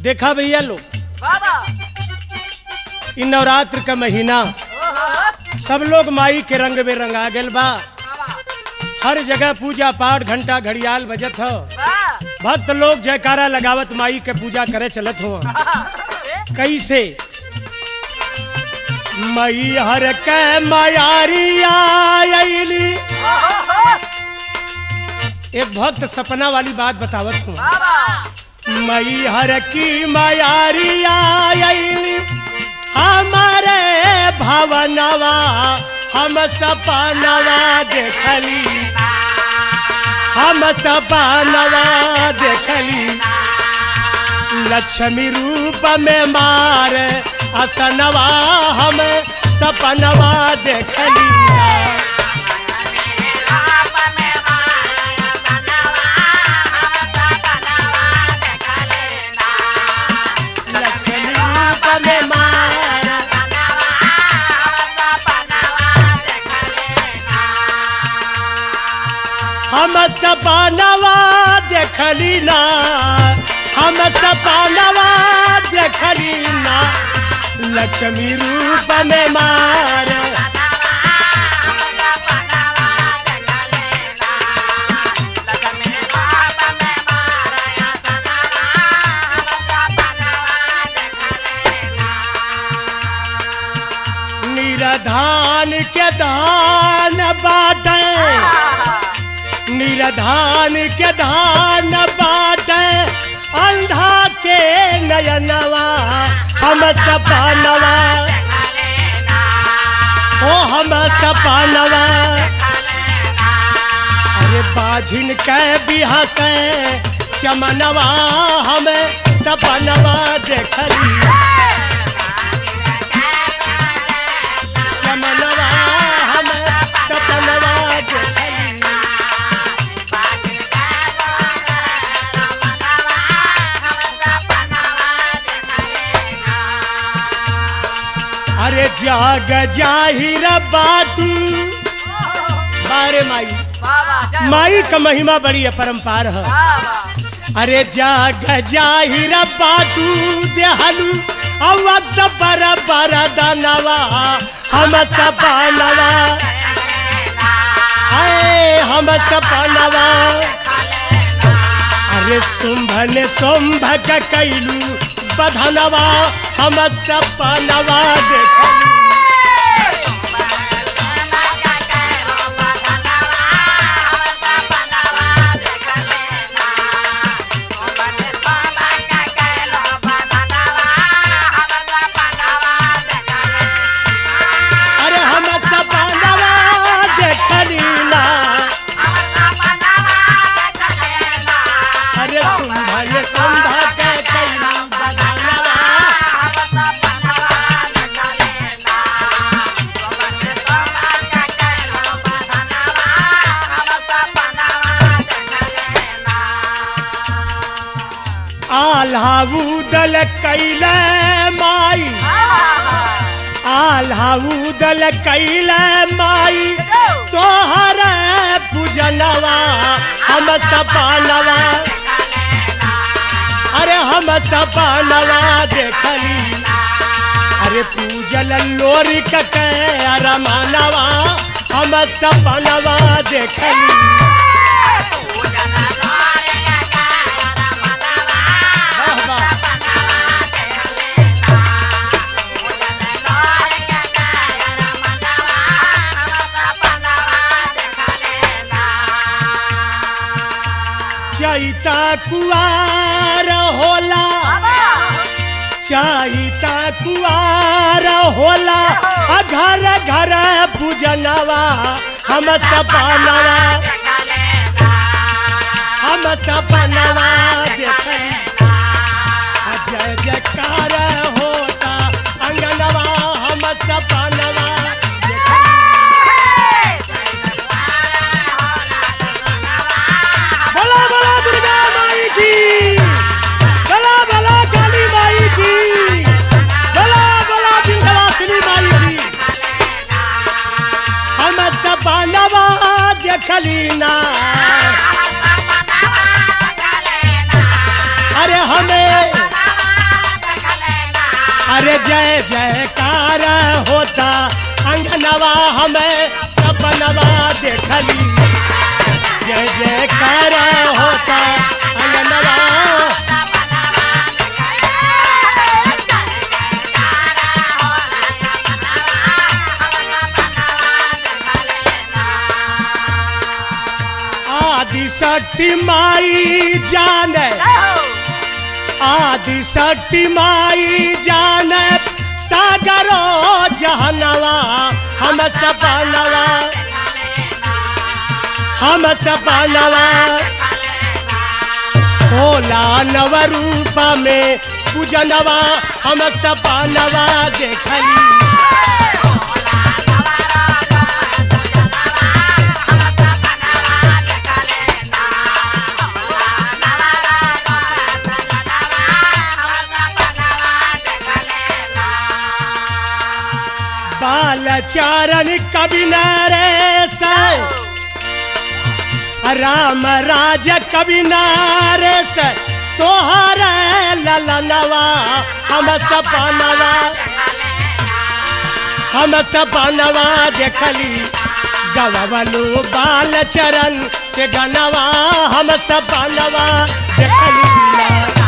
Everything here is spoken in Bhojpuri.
देखा भैया लो, इन नवरात्र का महीना सब लोग माई के रंग में रंगा गेल बा। हर जगह पूजा पाठ घंटा घड़ियाल बजत हो, भक्त लोग जयकारा लगावत माई के पूजा करे चलत हो। कैसे मई हर के मायारिया आइली। एक भक्त सपना वाली बात बतावत हूँ। मई हर की मायारिया आइली हमारे भावनवा, हम सपनवा देखली, हम सपनवा देखली। लक्ष्मी रूप में मार असनवा, हम सपनवा देखली। हम सपनवा देखली ना, हम सपनवा देखली ना। लक्ष्मी रूप में मार निराधान के दान बाटे, निराधान के धान बाटे। अंधा के नयनवा, हम सपनवा, ओ हम सपनवा। अरे बाझिन के बिहा से चमनवा, हम सपनवा देखली। चमनवा हम सपनवा देखली। अरे जाग जाहिर बाटू बारे माई, माई का महिमा बड़ी अपरंपार है। अरे जाग जाहिर बाटू देहलू अवत बराबर दानवा, हम सपनवा, हम सपनवा। अरे शुंभ ने शुंभ का कैलू बधनवा, हम सपनवा देखली। अरे हम सपनवा देखली ना। अरे शुंभ ने शुंभ का कैलू बधनवा, आल्हा उदल कैले माई, आल्हा उदल कैले माई। तोहर पूजनवा, हम सपनवा, अरे हम सपनवा देखली। अरे पूजल लोरी के रमनवा, हम सपनवा देखली। चैता कुआर होला, चैता कुआर होला। घर घर पूजनवा, हम सपनवा, हम सपनवा देखली। जय जयकार होता अंगनवा, हम सपनवा देखली। भला भला दुर्गा माई की, भला भला काली माई की, भला भला विंध्यवासिनी माई की। हम सपनवा देखली ना। अरे हमें अरे जय जयकार होता अंगनवा हमें सपनवा देखली जय जयकार होता अंगनवा आदि शक्ति माई जाने आदि शक्ति माई जाने सागरो जहनवा हम सपनवा होला नव रूप में पूजनवा हम सपनवा देखली बालचरण कवि नरेश राम राज कवि नरेश तोहरे ललनवा हम सपनवा देखली गवलू बालचरण से गनवा हम सपनवा देखली।